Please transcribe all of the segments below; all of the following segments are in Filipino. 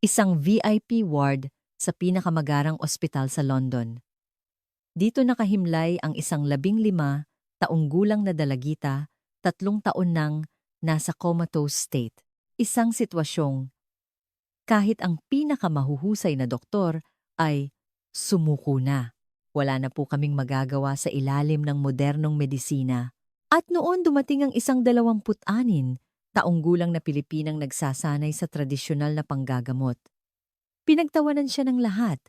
Isang VIP ward sa pinakamagarang ospital sa London. Dito nakahimlay ang isang 15 taong gulang na dalagita, 3 taon nang nasa comatose state. Isang sitwasyong kahit ang pinakamahuhusay na doktor ay sumuko na. Wala na po kaming magagawa sa ilalim ng modernong medisina. At noon dumating ang isang 26 taong gulang na Pilipinang nagsasanay sa tradisyonal na panggagamot. Pinagtawanan siya ng lahat.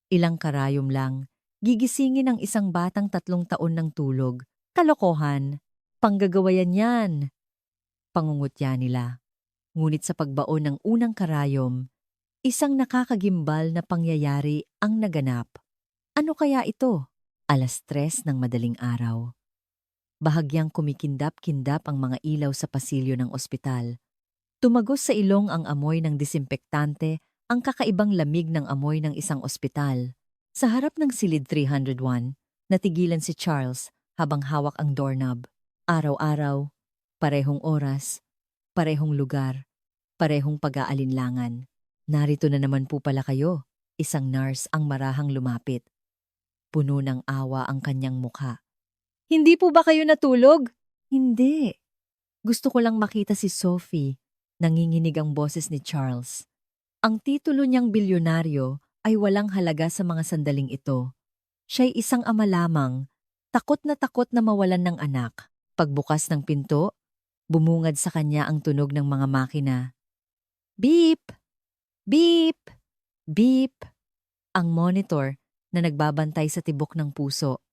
Ilang karayom lang, gigisingin ang isang batang 3 taon ng tulog. Kalokohan, panggagawayan yan. Pangungutya nila. Ngunit sa pagbaon ng unang karayom, isang nakakagimbal na pangyayari ang naganap. Ano kaya ito? 3:00 ng madaling araw. Bahagyang kumikindap-kindap ang mga ilaw sa pasilyo ng ospital. Tumagos sa ilong ang amoy ng disinfektante, ang kakaibang lamig ng amoy ng isang ospital. Sa harap ng silid 301, natigilan si Charles habang hawak ang doorknob. Araw-araw, parehong oras, parehong lugar, parehong pag-aalinlangan. Narito na naman po pala kayo, isang nurse ang marahang lumapit. Puno ng awa ang kanyang mukha. Hindi po ba kayo natulog? Hindi. Gusto ko lang makita si Sophie. Nanginginig ang boses ni Charles. Ang titulo niyang bilyonaryo ay walang halaga sa mga sandaling ito. Siya'y isang ama lamang, takot na mawalan ng anak. Pagbukas ng pinto, bumungad sa kanya ang tunog ng mga makina. Beep! Beep! Beep! Ang monitor na nagbabantay sa tibok ng puso.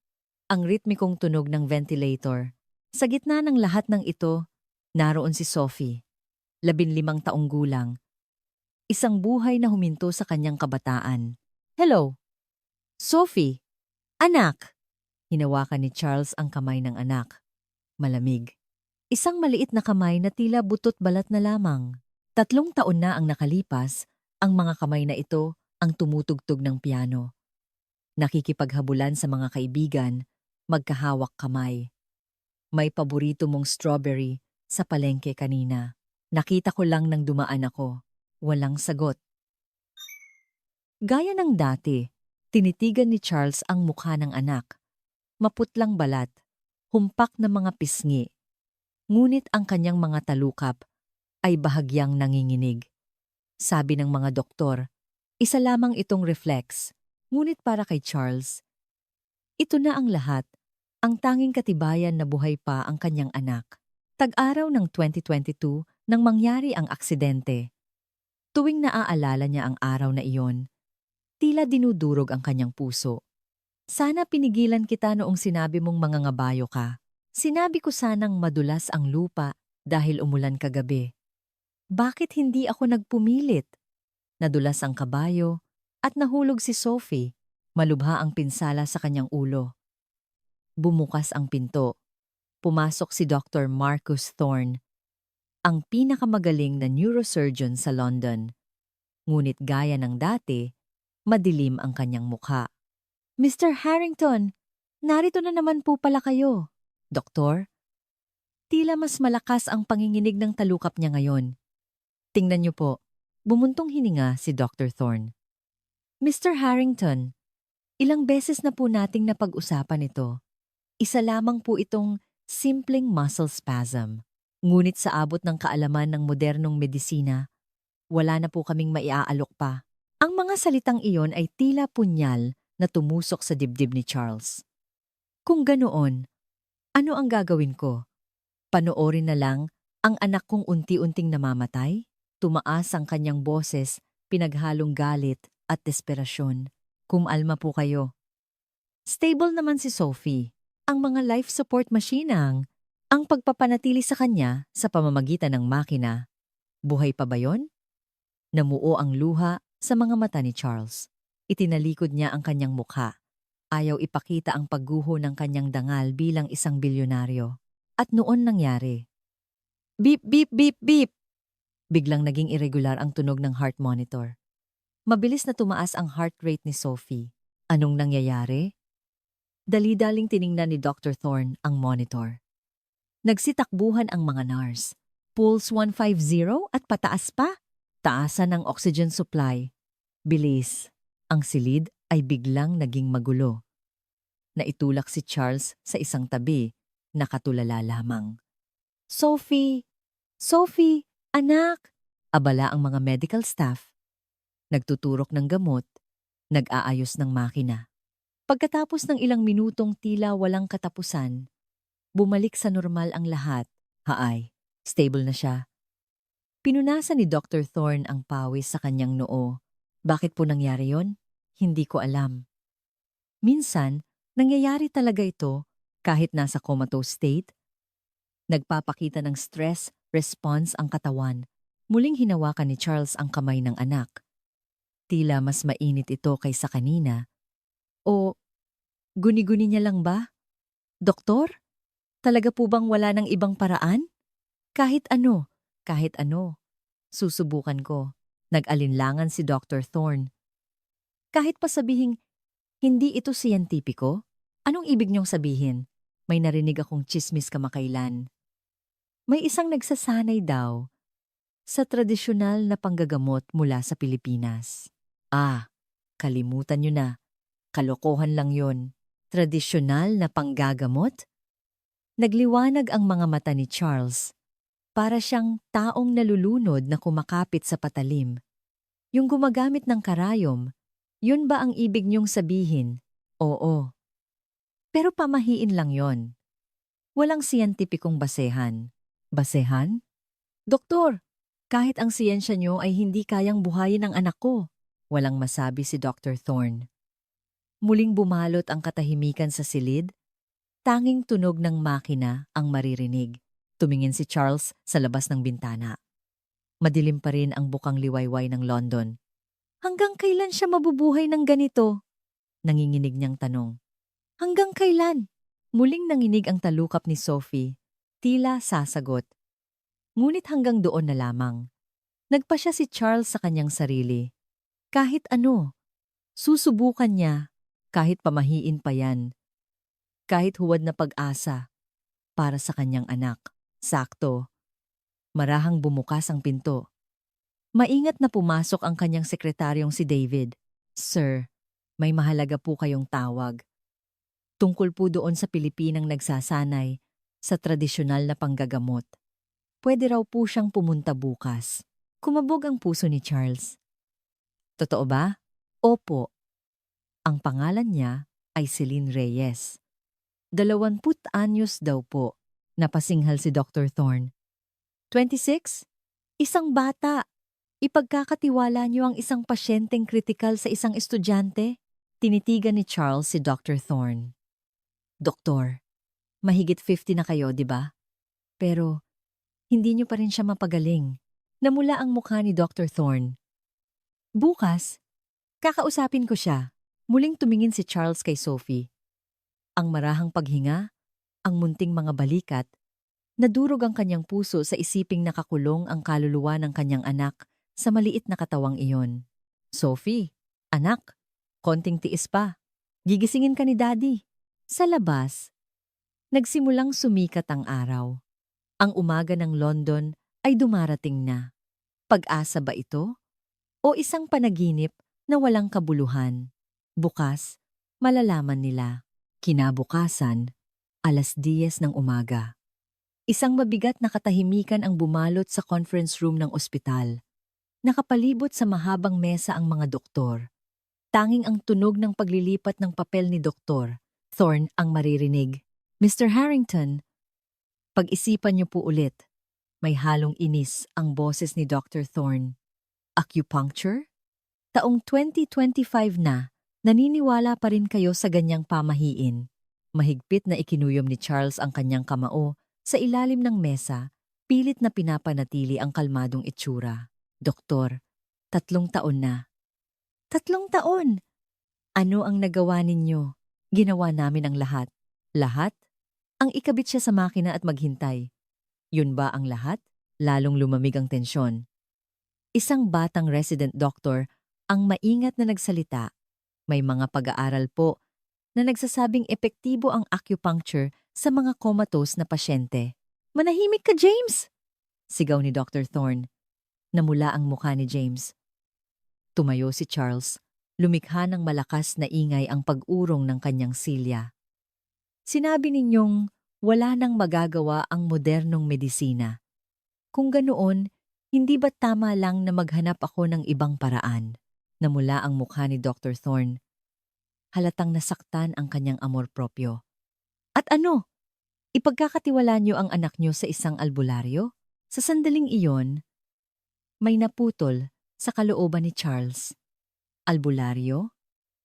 Ang ritmikong tunog ng ventilator. Sa gitna ng lahat ng ito, naroon si Sophie, 15 taong gulang. Isang buhay na huminto sa kanyang kabataan. Hello! Sophie! Anak! Hinawakan ni Charles ang kamay ng anak. Malamig. Isang maliit na kamay na tila butot balat na lamang. 3 taon na ang nakalipas, ang mga kamay na ito ang tumutugtog ng piano. Nakikipaghabulan sa mga kaibigan, magkahawak kamay. May paborito mong strawberry sa palengke kanina. Nakita ko lang nang dumaan ako. Walang sagot. Gaya ng dati, tinitigan ni Charles ang mukha ng anak. Maputlang balat, humpak na mga pisngi. Ngunit ang kanyang mga talukap ay bahagyang nanginginig. Sabi ng mga doktor, isa lamang itong reflex. Ngunit para kay Charles, ito na ang lahat. Ang tanging katibayan na buhay pa ang kanyang anak. Tag-araw ng 2022 nang mangyari ang aksidente. Tuwing naaalala niya ang araw na iyon, tila dinudurog ang kanyang puso. Sana pinigilan kita noong sinabi mong mangangabayo ka. Sinabi ko sanang madulas ang lupa dahil umulan kagabi. Bakit hindi ako nagpumilit? Nadulas ang kabayo at nahulog si Sophie. Malubha ang pinsala sa kanyang ulo. Bumukas ang pinto. Pumasok si Dr. Marcus Thorne, ang pinakamagaling na neurosurgeon sa London. Ngunit gaya ng dati, madilim ang kanyang mukha. Mr. Harrington, narito na naman po pala kayo. Doktor? Tila mas malakas ang panginginig ng talukap niya ngayon. Tingnan niyo po, bumuntong hininga si Dr. Thorne. Mr. Harrington, ilang beses na po nating napag-usapan ito. Isa lamang po itong simpleng muscle spasm. Ngunit sa abot ng kaalaman ng modernong medisina, wala na po kaming maiaalok pa. Ang mga salitang iyon ay tila punyal na tumusok sa dibdib ni Charles. Kung ganoon, ano ang gagawin ko? Panoorin na lang ang anak kong unti-unting namamatay? Tumaas ang kanyang boses, pinaghalong galit at desperasyon. Kumalma po kayo. Stable naman si Sophie. Ang mga life support machine ang pagpapanatili sa kanya sa pamamagitan ng makina. Buhay pa ba yon? Namuo ang luha sa mga mata ni Charles. Itinalikod niya ang kanyang mukha. Ayaw ipakita ang pagguho ng kanyang dangal bilang isang bilyonaryo. At noon nangyari. Beep, beep, beep, beep! Biglang naging irregular ang tunog ng heart monitor. Mabilis na tumaas ang heart rate ni Sophie. Anong nangyayari? Dali-daling tiningnan ni Dr. Thorne ang monitor. Nagsitakbuhan ang mga nurse. Pulse 150 at pataas pa. Taasan ang oxygen supply. Bilis. Ang silid ay biglang naging magulo. Naitulak si Charles sa isang tabi, nakatulala lamang. Sophie! Sophie! Anak! Abala ang mga medical staff. Nagtuturok ng gamot, nag-aayos ng makina. Pagkatapos ng ilang minutong tila walang katapusan, bumalik sa normal ang lahat. Haay, stable na siya. Pinunasan ni Dr. Thorne ang pawis sa kanyang noo. Bakit po nangyari yon? Hindi ko alam. Minsan, nangyayari talaga ito kahit nasa comatose state. Nagpapakita ng stress response ang katawan. Muling hinawakan ni Charles ang kamay ng anak. Tila mas mainit ito kaysa kanina. O, guni-guni niya lang ba? Doktor? Talaga po bang wala ng ibang paraan? Kahit ano. Susubukan ko. Nag-alinlangan si Dr. Thorne. Kahit pa sabihing, hindi ito siyentipiko? Anong ibig niyong sabihin? May narinig akong tsismis kamakailan. May isang nagsasanay daw sa tradisyonal na panggagamot mula sa Pilipinas. Kalimutan niyo na. Kalokohan lang yon. Tradisyonal na panggagamot? Nagliwanag ang mga mata ni Charles. Para siyang taong nalulunod na kumakapit sa patalim. Yung gumagamit ng karayom, yun ba ang ibig niyong sabihin? Oo. Pero pamahiin lang yon. Walang siyentipikong basehan. Basehan? Doktor, kahit ang siyensya niyo ay hindi kayang buhayin ang anak ko. Walang masabi si Dr. Thorne. Muling bumalot ang katahimikan sa silid. Tanging tunog ng makina ang maririnig. Tumingin si Charles sa labas ng bintana. Madilim pa rin ang bukang liwayway ng London. Hanggang kailan siya mabubuhay ng ganito? Nanginginig niyang tanong. Hanggang kailan? Muling nanginig ang talukap ni Sophie. Tila sasagot. Ngunit hanggang doon na lamang. Nagpasya si Charles sa kanyang sarili. Kahit ano, susubukan niya, kahit pamahiin pa yan. Kahit huwad na pag-asa, para sa kanyang anak. Sakto. Marahang bumukas ang pinto. Maingat na pumasok ang kanyang sekretaryong si David. Sir, may mahalaga po kayong tawag. Tungkol po doon sa Pilipinang nagsasanay sa tradisyonal na panggagamot. Pwede raw po siyang pumunta bukas. Kumabog ang puso ni Charles. Totoo ba? Opo. Ang pangalan niya ay Celine Reyes. 20 anyos daw po. Napasinghal si Dr. Thorne. 26? Isang bata. Ipagkakatiwala niyo ang isang pasyenteng kritikal sa isang estudyante? Tinitigan ni Charles si Dr. Thorne. Doktor, mahigit 50 na kayo, di ba? Pero, hindi niyo pa rin siya mapagaling. Namula ang mukha ni Dr. Thorne. Bukas, kakausapin ko siya. Muling tumingin si Charles kay Sophie. Ang marahang paghinga, ang munting mga balikat, nadurog ang kanyang puso sa isiping nakakulong ang kaluluwa ng kanyang anak sa maliit na katawang iyon. Sophie, anak, konting tiis pa. Gigisingin ka ni Daddy. Sa labas, nagsimulang sumikat ang araw. Ang umaga ng London ay dumarating na. Pag-asa ba ito? O isang panaginip na walang kabuluhan? Bukas, malalaman nila. Kinabukasan, 10:00 ng umaga. Isang mabigat na katahimikan ang bumalot sa conference room ng ospital. Nakapalibot sa mahabang mesa ang mga doktor. Tanging ang tunog ng paglilipat ng papel ni Dr. Thorne ang maririnig. Mr. Harrington, pag-isipan niyo po ulit. May halong inis ang boses ni Dr. Thorne. Acupuncture? Taong 2025 na, naniniwala pa rin kayo sa ganyang pamahiin. Mahigpit na ikinuyom ni Charles ang kanyang kamao sa ilalim ng mesa, pilit na pinapanatili ang kalmadong itsura. Doktor, 3 taon na. 3 taon? Ano ang nagawa ninyo? Ginawa namin ang lahat. Lahat? Ang ikabit siya sa makina at maghintay. Yun ba ang lahat? Lalong lumamig ang tensyon. Isang batang resident doctor ang maingat na nagsalita. May mga pag-aaral po na nagsasabing epektibo ang acupuncture sa mga comatose na pasyente. Manahimik ka, James! Sigaw ni Dr. Thorne. Namula ang mukha ni James. Tumayo si Charles. Lumikha ng malakas na ingay ang pag-urong ng kanyang silya. Sinabi ninyong wala nang magagawa ang modernong medisina. Kung ganoon, hindi ba't tama lang na maghanap ako ng ibang paraan? Namula ang mukha ni Dr. Thorne. Halatang nasaktan ang kanyang amor propyo. At ano? Ipagkakatiwala niyo ang anak niyo sa isang albularyo? Sa sandaling iyon, may naputol sa kalooban ni Charles. Albularyo,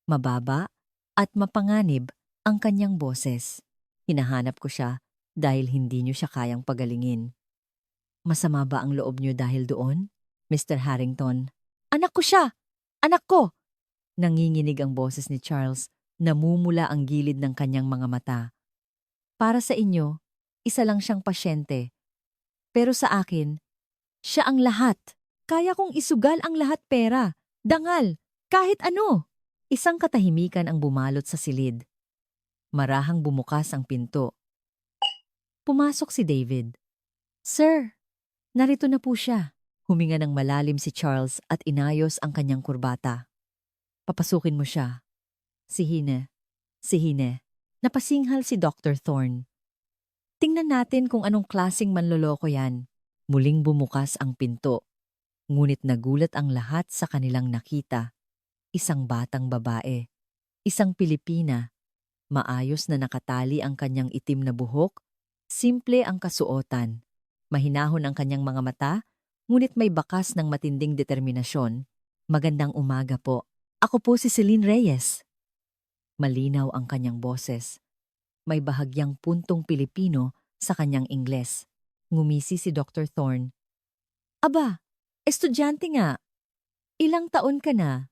mababa, at mapanganib ang kanyang boses. Hinahanap ko siya dahil hindi niyo siya kayang pagalingin. Masama ba ang loob niyo dahil doon, Mr. Harrington? Anak ko siya! Anak ko! Nanginginig ang boses ni Charles, namumula ang gilid ng kanyang mga mata. Para sa inyo, isa lang siyang pasyente. Pero sa akin, siya ang lahat. Kaya kong isugal ang lahat pera, dangal, kahit ano. Isang katahimikan ang bumalot sa silid. Marahang bumukas ang pinto. Pumasok si David. Sir, narito na po siya. Huminga ng malalim si Charles at inayos ang kanyang kurbata. Papasukin mo siya. Sihine. Napasinghal si Dr. Thorne. Tingnan natin kung anong klaseng manloloko yan. Muling bumukas ang pinto. Ngunit nagulat ang lahat sa kanilang nakita. Isang batang babae. Isang Pilipina. Maayos na nakatali ang kanyang itim na buhok. Simple ang kasuotan. Mahinahon ang kanyang mga mata, ngunit may bakas ng matinding determinasyon. Magandang umaga po. Ako po si Celine Reyes. Malinaw ang kanyang boses. May bahagyang puntong Pilipino sa kanyang Ingles. Ngumisi si Dr. Thorne. Aba, estudyante nga. Ilang taon ka na?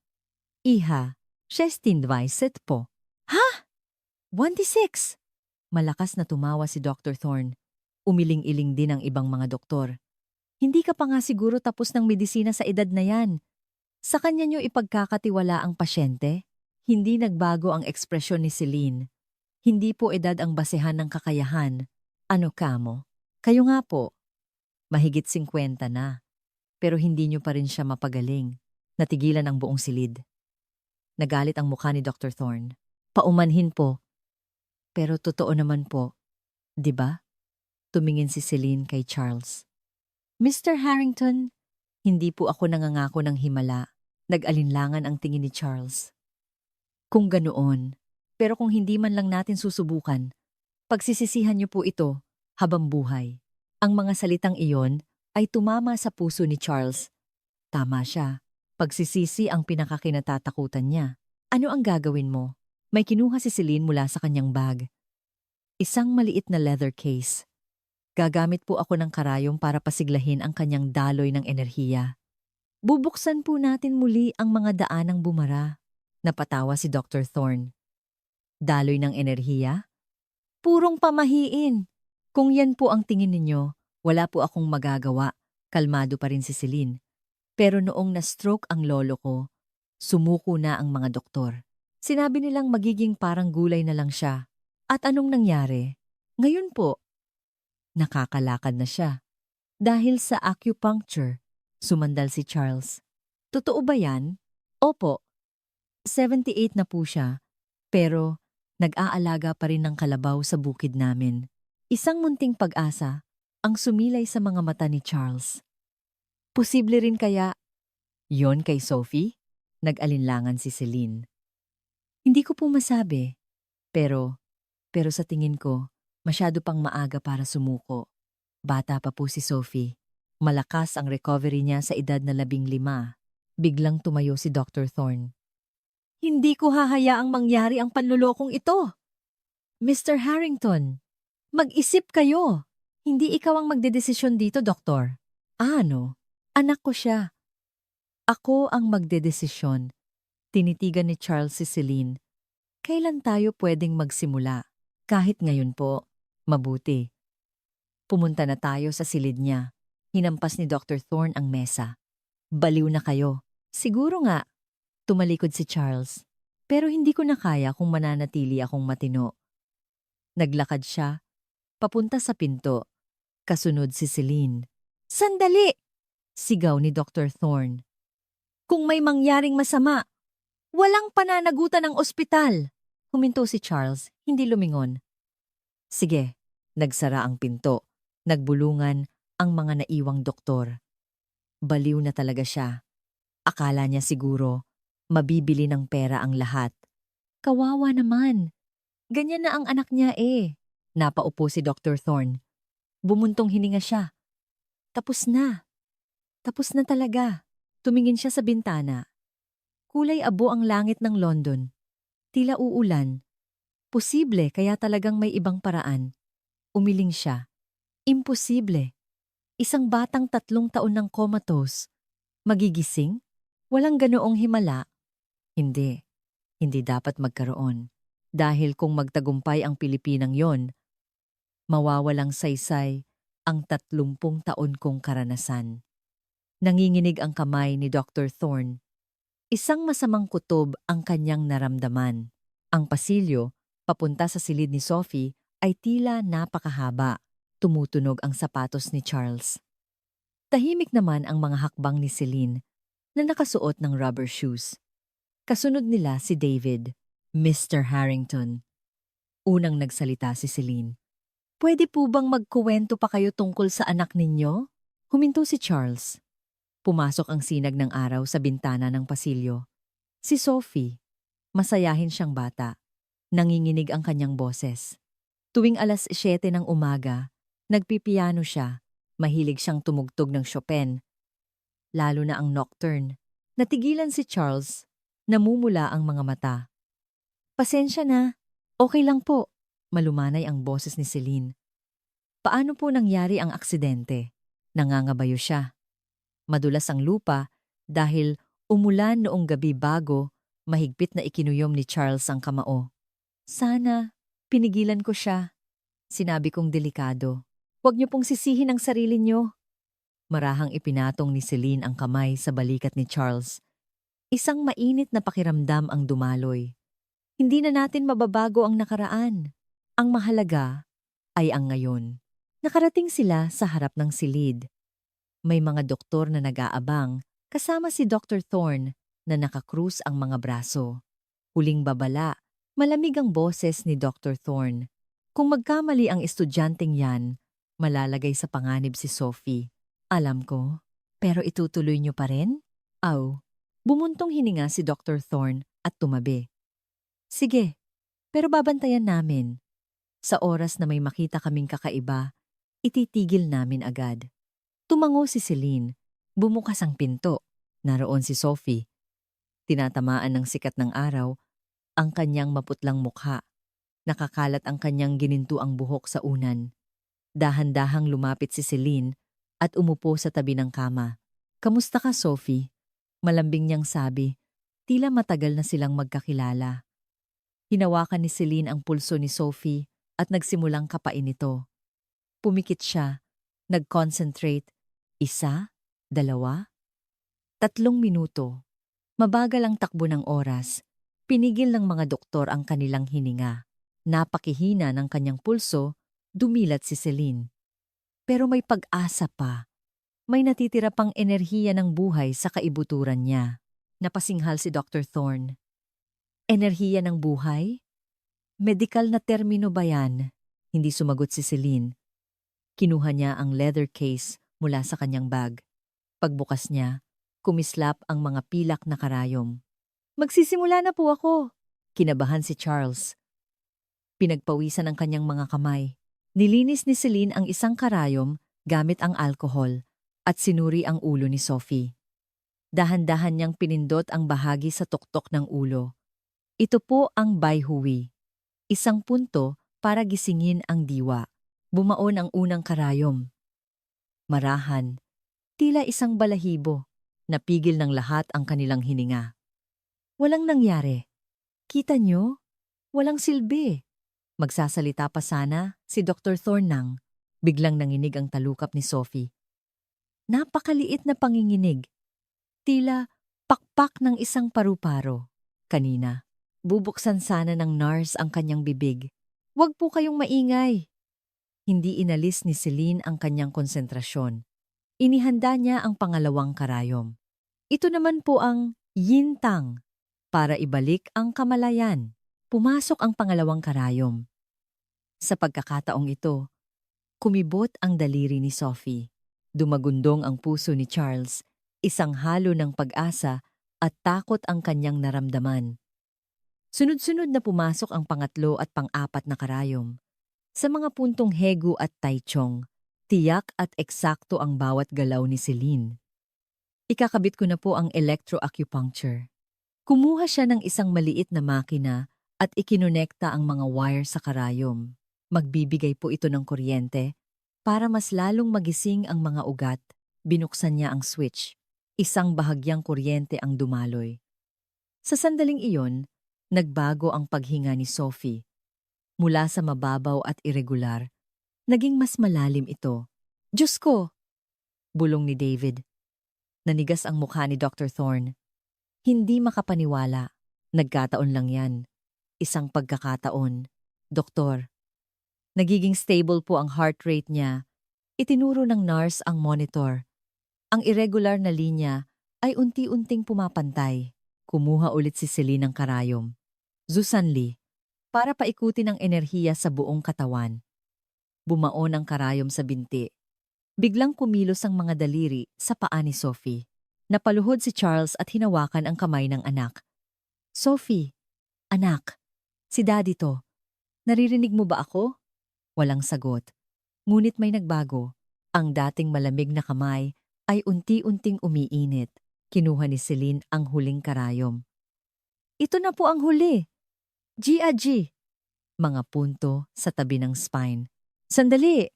Iha, 26 po. Ha? 26? Malakas na tumawa si Dr. Thorne. Umiling-iling din ang ibang mga doktor. Hindi ka pa nga siguro tapos ng medisina sa edad na yan. Sa kanya niyo ipagkakatiwala ang pasyente? Hindi nagbago ang ekspresyon ni Celine. Hindi po edad ang basehan ng kakayahan. Ano kamo? Kayo nga po. Mahigit 50 na. Pero hindi niyo pa rin siya mapagaling. Natigilan ang buong silid. Nagalit ang mukha ni Dr. Thorne. Paumanhin po. Pero totoo naman po. 'Di ba? Tumingin si Celine kay Charles. Mr. Harrington, hindi po ako nangangako ng himala. Nag-alinlangan ang tingin ni Charles. Kung ganoon, pero kung hindi man lang natin susubukan, pagsisisihan niyo po ito habang buhay. Ang mga salitang iyon ay tumama sa puso ni Charles. Tama siya. Pagsisisi ang pinakakinatatakutan niya. Ano ang gagawin mo? May kinuha si Celine mula sa kanyang bag. Isang maliit na leather case. Gagamit po ako ng karayom para pasiglahin ang kanyang daloy ng enerhiya. Bubuksan po natin muli ang mga daanang bumara. Napatawa si Dr. Thorne. Daloy ng enerhiya? Purong pamahiin. Kung yan po ang tingin ninyo, wala po akong magagawa. Kalmado pa rin si Celine. Pero noong na-stroke ang lolo ko, sumuko na ang mga doktor. Sinabi nilang magiging parang gulay na lang siya. At anong nangyari? Ngayon po, nakakalakad na siya. Dahil sa acupuncture, sumandal si Charles. Totoo ba yan? Opo. 78 na po siya, pero nag-aalaga pa rin ng kalabaw sa bukid namin. Isang munting pag-asa ang sumilay sa mga mata ni Charles. Posible rin kaya yon kay Sophie? Nag-alinlangan si Celine. Hindi ko po masabi, pero sa tingin ko, masyado pang maaga para sumuko. Bata pa po si Sophie. Malakas ang recovery niya sa edad na 15. Biglang tumayo si Dr. Thorne. Hindi ko hahayaang mangyari ang panlulokong ito. Mr. Harrington, mag-isip kayo. Hindi ikaw ang magdedesisyon dito, Doktor. Ano? Anak ko siya. Ako ang magdedesisyon. Tinitigan ni Charles si Celine. Kailan tayo pwedeng magsimula? Kahit ngayon po, mabuti. Pumunta na tayo sa silid niya. Hinampas ni Dr. Thorne ang mesa. Baliw na kayo. Siguro nga. Tumalikod si Charles. Pero hindi ko na kaya kung mananatili akong matino. Naglakad siya, papunta sa pinto. Kasunod si Celine. Sandali! Sigaw ni Dr. Thorne. Kung may mangyaring masama, walang pananagutan ng ospital. Huminto si Charles, hindi lumingon. Sige, nagsara ang pinto. Nagbulungan ang mga naiwang doktor. Baliw na talaga siya. Akala niya siguro, mabibili ng pera ang lahat. Kawawa naman. Ganyan na ang anak niya eh. Napaupo si Dr. Thorne. Bumuntong hininga siya. Tapos na. Tapos na talaga. Tumingin siya sa bintana. Kulay abo ang langit ng London. Tila uulan. Posible kaya talagang may ibang paraan. Umiling siya. Imposible. Isang batang 3 taon ng comatose. Magigising? Walang ganoong himala. Hindi. Hindi dapat magkaroon. Dahil kung magtagumpay ang Pilipinang yon, mawawalang saysay ang 30 taon kong karanasan. Nanginginig ang kamay ni Dr. Thorne. Isang masamang kutob ang kanyang naramdaman. Ang pasilyo, papunta sa silid ni Sophie, ay tila napakahaba. Tumutunog ang sapatos ni Charles. Tahimik naman ang mga hakbang ni Celine na nakasuot ng rubber shoes. Kasunod nila si David, Mr. Harrington. Unang nagsalita si Celine. Pwede po bang magkuwento pa kayo tungkol sa anak ninyo? Huminto si Charles. Pumasok ang sinag ng araw sa bintana ng pasilyo. Si Sophie. Masayahin siyang bata. Nanginginig ang kanyang boses. Tuwing 7:00 ng umaga, nagpipiyano siya. Mahilig siyang tumugtog ng Chopin. Lalo na ang nocturne. Natigilan si Charles. Namumula ang mga mata. Pasensya na. Okay lang po. Malumanay ang boses ni Celine. Paano po nangyari ang aksidente? Nangangabayo siya. Madulas ang lupa dahil umulan noong gabi bago mahigpit na ikinuyom ni Charles ang kamao. Sana, pinigilan ko siya. Sinabi kong delikado. Huwag niyo pong sisihin ang sarili niyo. Marahang ipinatong ni Celine ang kamay sa balikat ni Charles. Isang mainit na pakiramdam ang dumaloy. Hindi na natin mababago ang nakaraan. Ang mahalaga ay ang ngayon. Nakarating sila sa harap ng silid. May mga doktor na nag-aabang kasama si Dr. Thorne na nakakrus ang mga braso. Huling babala, malamig ang boses ni Dr. Thorne. Kung magkamali ang estudyanteng yan, malalagay sa panganib si Sophie. Alam ko, pero itutuloy niyo pa rin? Aw, bumuntong hininga si Dr. Thorne at tumabi. Sige, pero babantayan namin. Sa oras na may makita kaming kakaiba, ititigil namin agad. Tumango si Celine. Bumukas ang pinto. Naroon si Sophie. Tinatamaan ng sikat ng araw ang kanyang maputlang mukha. Nakakalat ang kanyang ginintuang buhok sa unan. Dahan-dahang lumapit si Celine at umupo sa tabi ng kama. Kamusta ka, Sophie? Malambing niyang sabi. Tila matagal na silang magkakilala. Hinawakan ni Celine ang pulso ni Sophie at nagsimulang kapain ito. Pumikit siya. Nag-concentrate. 1, 2, 3 minuto. Mabagal ang takbo ng oras. Pinigil ng mga doktor ang kanilang hininga. Napakihina ng kanyang pulso, dumilat si Celine. Pero may pag-asa pa. May natitira pang enerhiya ng buhay sa kaibuturan niya. Napasinghal si Dr. Thorne. Enerhiya ng buhay? Medikal na termino ba yan? Hindi sumagot si Celine. Kinuha niya ang leather case mula sa kanyang bag. Pagbukas niya, kumislap ang mga pilak na karayom. Magsisimula na po ako. Kinabahan si Charles. Pinagpawisan ang kanyang mga kamay. Nilinis ni Celine ang isang karayom gamit ang alkohol at sinuri ang ulo ni Sophie. Dahan-dahan niyang pinindot ang bahagi sa tuktok ng ulo. Ito po ang bayhuwi. Isang punto para gisingin ang diwa. Bumaon ang unang karayom. Marahan, tila isang balahibo. Napigil ng lahat ang kanilang hininga. Walang nangyari. Kita niyo? Walang silbi. Magsasalita pa sana si Dr. Thorne. Biglang nanginig ang talukap ni Sophie. Napakaliit na panginginig. Tila pakpak ng isang paru-paro. Kanina, bubuksan sana ng nurse ang kanyang bibig. Huwag po kayong maingay. Hindi inalis ni Celine ang kanyang konsentrasyon. Inihanda niya ang pangalawang karayom. Ito naman po ang Yintang para ibalik ang kamalayan. Pumasok ang pangalawang karayom. Sa pagkakataong ito, kumibot ang daliri ni Sophie. Dumagundong ang puso ni Charles, isang halo ng pag-asa at takot ang kanyang naramdaman. Sunod-sunod na pumasok ang pangatlo at pang-apat na karayom. Sa mga puntong Hegu at Taichung, tiyak at eksakto ang bawat galaw ni Celine. Ikakabit ko na po ang electroacupuncture. Kumuha siya ng isang maliit na makina at ikinonekta ang mga wire sa karayom. Magbibigay po ito ng kuryente para mas lalong magising ang mga ugat. Binuksan niya ang switch. Isang bahagyang kuryente ang dumaloy. Sa sandaling iyon, nagbago ang paghinga ni Sophie. Mula sa mababaw at irregular, naging mas malalim ito. Diyos ko! Bulong ni David. Nanigas ang mukha ni Dr. Thorne. Hindi makapaniwala. Nagkataon lang yan. Isang pagkakataon. Doktor. Nagiging stable po ang heart rate niya. Itinuro ng nurse ang monitor. Ang irregular na linya ay unti-unting pumapantay. Kumuha ulit si Celine ng karayom. Zusanli, para paikutin ang enerhiya sa buong katawan. Bumaon ang karayom sa binti. Biglang kumilos ang mga daliri sa paa ni Sophie. Napaluhod si Charles at hinawakan ang kamay ng anak. Sophie, anak, si Daddy to. Naririnig mo ba ako? Walang sagot. Ngunit may nagbago. Ang dating malamig na kamay ay unti-unting umiinit. Kinuha ni Celine ang huling karayom. Ito na po ang huli. G. Mga punto sa tabi ng spine. Sandali!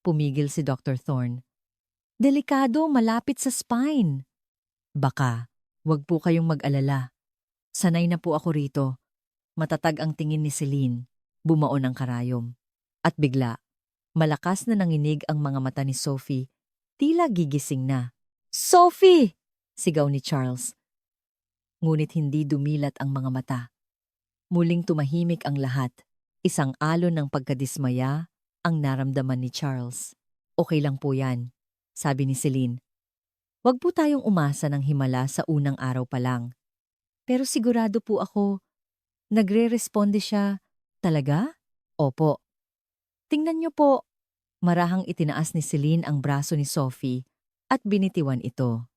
Pumigil si Dr. Thorne. Delikado, malapit sa spine. Baka, wag po kayong mag-alala. Sanay na po ako rito. Matatag ang tingin ni Celine. Bumaon ang karayom. At bigla, malakas na nanginig ang mga mata ni Sophie. Tila gigising na. Sophie! Sigaw ni Charles. Ngunit hindi dumilat ang mga mata. Muling tumahimik ang lahat. Isang alon ng pagkadismaya ang naramdaman ni Charles. Okay lang po yan, sabi ni Celine. Wag po tayong umasa ng himala sa unang araw pa lang. Pero sigurado po ako, nagre-responde siya. Talaga? Opo. Tingnan niyo po. Marahang itinaas ni Celine ang braso ni Sophie at binitiwan ito.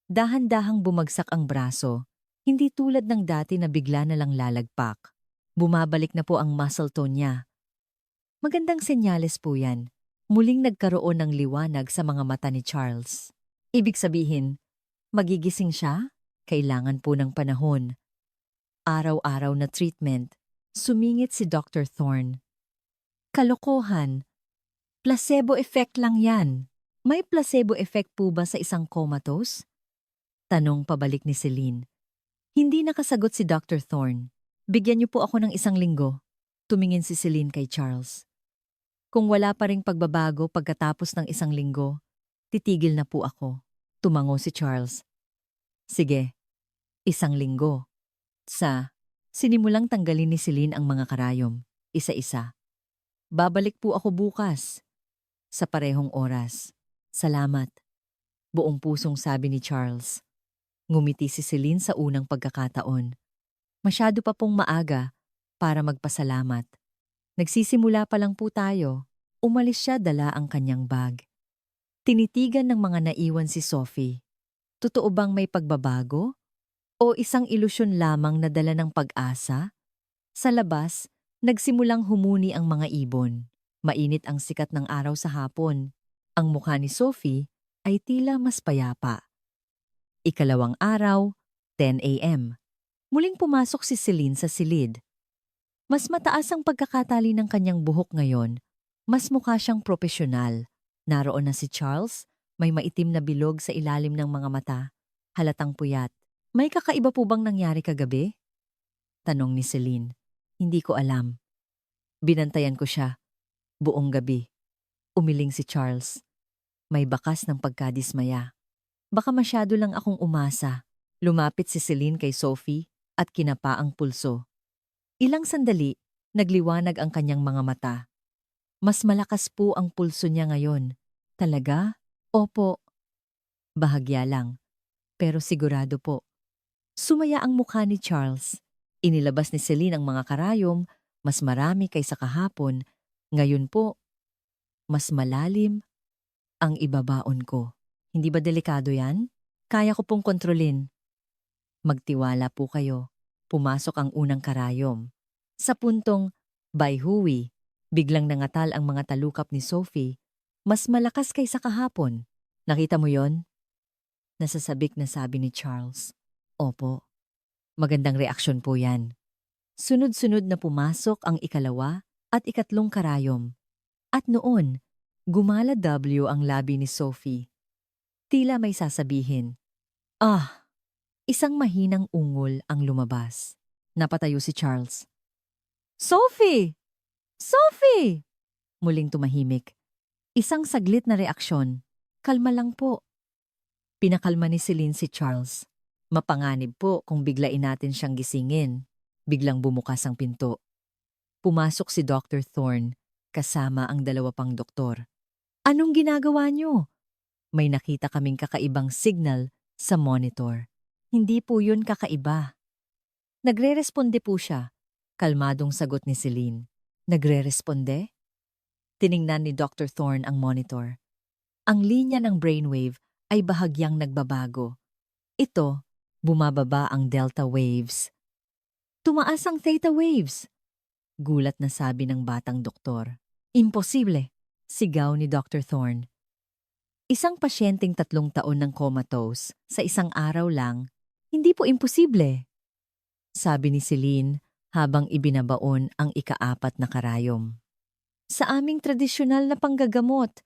Dahan-dahang bumagsak ang braso, hindi tulad ng dati na bigla na lang lalagpak. Bumabalik na po ang muscle tone niya. Magandang senyales po yan. Muling nagkaroon ng liwanag sa mga mata ni Charles. Ibig sabihin, magigising siya? Kailangan po ng panahon. Araw-araw na treatment. Sumingit si Dr. Thorne. Kalokohan. Placebo effect lang yan. May placebo effect po ba sa isang comatose? Tanong pabalik ni Celine. Hindi nakasagot si Dr. Thorne. Bigyan niyo po ako ng 1 linggo. Tumingin si Celine kay Charles. Kung wala pa ring pagbabago pagkatapos ng 1 linggo, titigil na po ako. Tumango si Charles. Sige, 1 linggo. Sinimulang tanggalin ni Celine ang mga karayom, isa-isa. Babalik po ako bukas. Sa parehong oras. Salamat. Buong pusong sabi ni Charles. Ngumiti si Celine sa unang pagkakataon. Masyado pa pong maaga para magpasalamat. Nagsisimula pa lang po tayo. Umalis siya dala ang kanyang bag. Tinitigan ng mga naiwan si Sophie. Totoo bang may pagbabago? O isang ilusyon lamang na dala ng pag-asa? Sa labas, nagsimulang humuni ang mga ibon. Mainit ang sikat ng araw sa hapon. Ang mukha ni Sophie ay tila mas payapa. Ikalawang araw, 10 a.m. Muling pumasok si Celine sa silid. Mas mataas ang pagkakatali ng kanyang buhok ngayon. Mas mukha siyang propesyonal. Naroon na si Charles, may maitim na bilog sa ilalim ng mga mata. Halatang puyat. May kakaiba po bang nangyari kagabi? Tanong ni Celine. Hindi ko alam. Binantayan ko siya. Buong gabi. Umiling si Charles. May bakas ng pagkadismaya. Baka masyado lang akong umasa. Lumapit si Celine kay Sophie at kinapa ang pulso. Ilang sandali, nagliwanag ang kanyang mga mata. Mas malakas po ang pulso niya ngayon. Talaga? Opo, bahagya lang, pero sigurado po. Sumaya ang mukha ni Charles. Inilabas ni Celine ang mga karayom, mas marami kaysa kahapon. Ngayon po, mas malalim ang ibabaon ko. Hindi ba delikado yan? Kaya ko pong kontrolin. Magtiwala po kayo. Pumasok ang unang karayom. Sa puntong, by Huwi, biglang nangatal ang mga talukap ni Sophie. Mas malakas kaysa kahapon. Nakita mo yon? Nasasabik na sabi ni Charles. Opo. Magandang reaksyon po yan. Sunod-sunod na pumasok ang ikalawa at ikatlong karayom. At noon, gumala W ang labi ni Sophie. Tila may sasabihin. Ah! Isang mahinang ungol ang lumabas. Napatayo si Charles. Sophie! Sophie! Muling tumahimik. Isang saglit na reaksyon. Kalma lang po. Pinakalma ni Celine si Charles. Mapanganib po kung biglain natin siyang gisingin. Biglang bumukas ang pinto. Pumasok si Dr. Thorne kasama ang dalawa pang doktor. Anong ginagawa niyo? May nakita kaming kakaibang signal sa monitor. Hindi po yun kakaiba. Nagre-responde po siya. Kalmadong sagot ni Celine. Nagre-responde? Tiningnan ni Dr. Thorne ang monitor. Ang linya ng brainwave ay bahagyang nagbabago. Ito, bumababa ang delta waves. Tumaas ang theta waves. Gulat na sabi ng batang doktor. Imposible, sigaw ni Dr. Thorne. Isang pasyenteng 3 taon ng comatose sa isang araw lang, hindi po imposible. Sabi ni Celine habang ibinabaon ang ika-4 na karayom. Sa aming tradisyonal na panggagamot,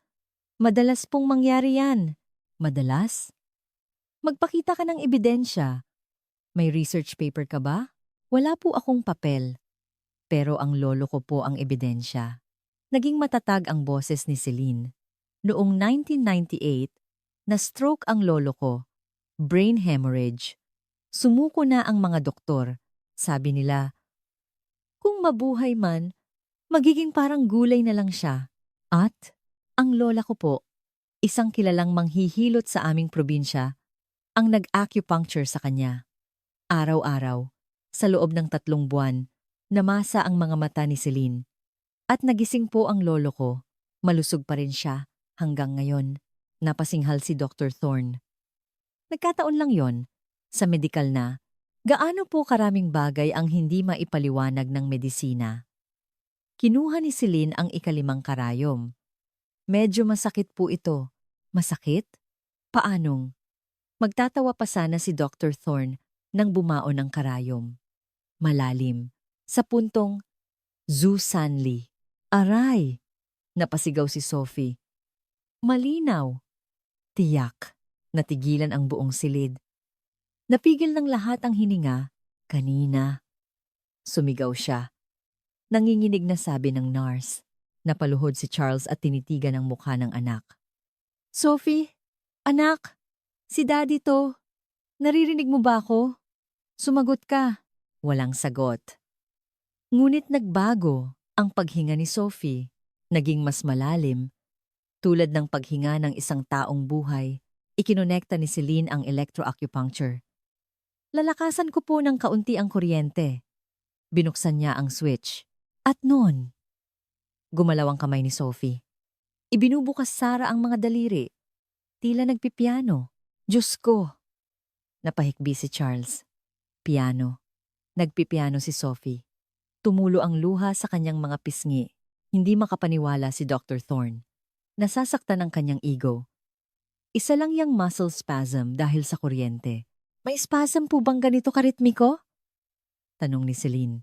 madalas pong mangyari yan. Madalas? Magpakita ka ng ebidensya. May research paper ka ba? Wala po akong papel. Pero ang lolo ko po ang ebidensya. Naging matatag ang boses ni Celine. Noong 1998, na-stroke ang lolo ko. Brain hemorrhage. Sumuko na ang mga doktor. Sabi nila, kung mabuhay man, magiging parang gulay na lang siya. At ang lola ko po, isang kilalang manghihilot sa aming probinsya, ang nag-acupuncture sa kanya. Araw-araw, sa loob ng 3 buwan, namasa ang mga mata ni Celine. At nagising po ang lolo ko. Malusog pa rin siya hanggang ngayon. Napasinghal si Dr. Thorne. Nagkataon lang yon. Sa medikal na, gaano po karaming bagay ang hindi maipaliwanag ng medisina. Kinuha ni Celine ang ika-5 karayom. Medyo masakit po ito. Masakit? Paanong? Magtatawa pa sana si Dr. Thorne nang bumaon ng karayom. Malalim. Sa puntong, Zu Sanli. Aray! Napasigaw si Sophie. Malinaw. Tiyak. Natigilan ang buong silid. Napigil ng lahat ang hininga. Kanina. Sumigaw siya. Nanginginig na sabi ng nurse. Napaluhod si Charles at tinitigan ang mukha ng anak. Sophie, anak, si Daddy to. Naririnig mo ba ako? Sumagot ka. Walang sagot. Ngunit nagbago ang paghinga ni Sophie. Naging mas malalim. Tulad ng paghinga ng isang taong buhay, ikinonekta ni Celine ang electroacupuncture. Lalakasan ko po ng kaunti ang kuryente. Binuksan niya ang switch. At noon, gumalaw ang kamay ni Sophie. Ibinubukas Sara ang mga daliri. Tila nagpipiano. Diyos ko! Napahikbi si Charles. Piano. Nagpipiano si Sophie. Tumulo ang luha sa kanyang mga pisngi. Hindi makapaniwala si Dr. Thorne. Nasasaktan ang kanyang ego. Isa lang yang muscle spasm dahil sa kuryente. May spasm po bang ganito karitmiko? Tanong ni Celine.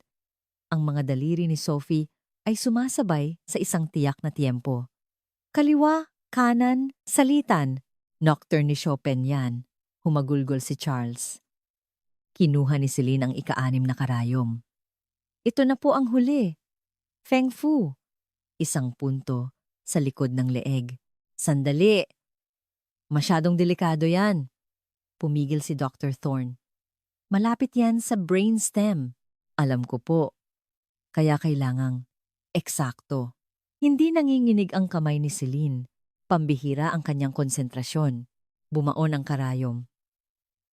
Ang mga daliri ni Sophie ay sumasabay sa isang tiyak na tiempo. Kaliwa, kanan, salitan. Nocturne ni Chopin yan. Humagulgol si Charles. Kinuha ni Celine ang ika-6 na karayom. Ito na po ang huli. Feng Fu. Isang punto sa likod ng leeg. Sandali! Masyadong delikado yan. Pumigil si Dr. Thorne. Malapit yan sa brainstem. Alam ko po. Kaya kailangang eksakto. Hindi nanginginig ang kamay ni Celine. Pambihira ang kanyang konsentrasyon. Bumaon ang karayom.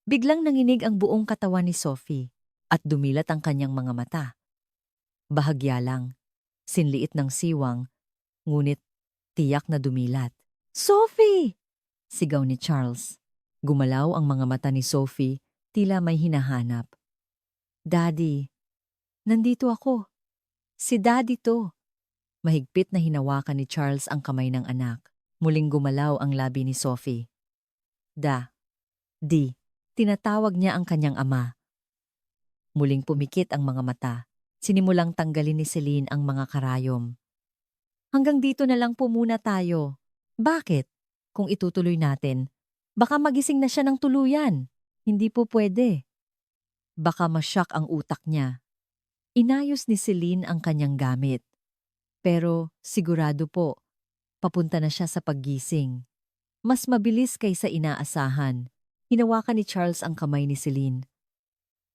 Biglang nanginig ang buong katawan ni Sophie at dumilat ang kanyang mga mata. Bahagya lang, sinliit ng siwang, ngunit tiyak na dumilat. "Sophie!" Sigaw ni Charles. Gumalaw ang mga mata ni Sophie, tila may hinahanap. "Daddy, nandito ako. Si Daddy to." Mahigpit na hinawakan ni Charles ang kamay ng anak. Muling gumalaw ang labi ni Sophie. Di. Tinatawag niya ang kanyang ama. Muling pumikit ang mga mata. Sinimulang tanggalin ni Celine ang mga karayom. "Hanggang dito na lang po muna tayo." "Bakit? Kung itutuloy natin, baka magising na siya ng tuluyan." "Hindi po pwede. Baka masyak ang utak niya." Inayos ni Celine ang kanyang gamit. Pero sigurado po, papunta na siya sa paggising. Mas mabilis kaysa inaasahan. Hinawakan ni Charles ang kamay ni Celine.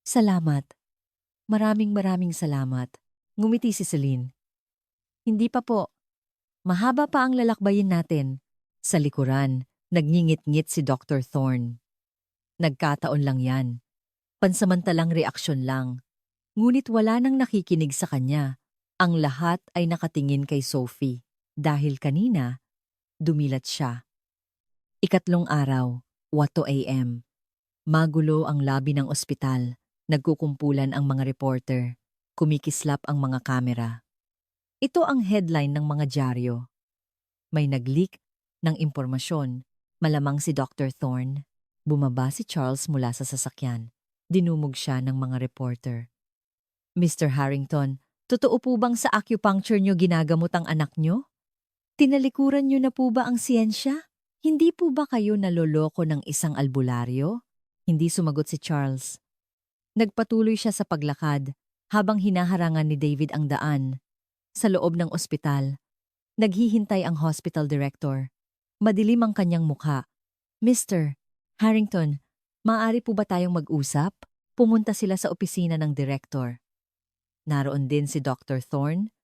"Salamat. Maraming salamat." Ngumiti si Celine. "Hindi pa po. Mahaba pa ang lalakbayin natin." Sa likuran, nagngingit-ngit si Dr. Thorne. Nagkataon lang yan. Pansamantalang reaksyon lang. Ngunit wala nang nakikinig sa kanya. Ang lahat ay nakatingin kay Sophie. Dahil kanina, dumilat siya. Ikatlong araw, 8 a.m. Magulo ang labi ng ospital. Nagkukumpulan ang mga reporter. Kumikislap ang mga kamera. Ito ang headline ng mga dyaryo. May nag-leak ng impormasyon. Malamang si Dr. Thorne. Bumaba si Charles mula sa sasakyan. Dinumog siya ng mga reporter. "Mr. Harrington, totoo po bang sa acupuncture nyo ginagamot ang anak nyo? Tinalikuran nyo na po ba ang siyensya? Hindi po ba kayo naloloko ng isang albularyo?" Hindi sumagot si Charles. Nagpatuloy siya sa paglakad habang hinaharangan ni David ang daan. Sa loob ng ospital, naghihintay ang hospital director. Madilim ang kanyang mukha. "Mr. Harrington, maaari po ba tayong mag-usap?" Pumunta sila sa opisina ng director. Naroon din si Dr. Thorne.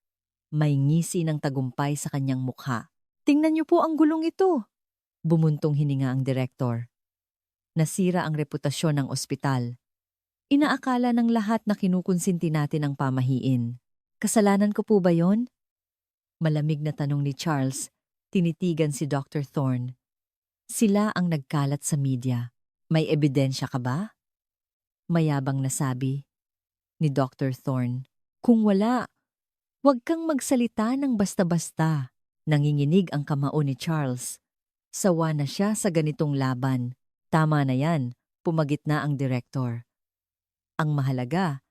May ngisi ng tagumpay sa kanyang mukha. "Tingnan niyo po ang gulong ito." Bumuntong hininga ang direktor. Nasira ang reputasyon ng ospital. Inaakala ng lahat na kinukonsinti natin ang pamahiin. "Kasalanan ko po ba yon?" Malamig na tanong ni Charles, tinitigan si Dr. Thorne. "Sila ang nagkalat sa media. May ebidensya ka ba?" Mayabang na sabi ni Dr. Thorne. "Kung wala, huwag kang magsalita ng basta-basta." Nanginginig ang kamao ni Charles. Sawa na siya sa ganitong laban. "Tama na yan," pumagitna ang direktor. "Ang mahalaga,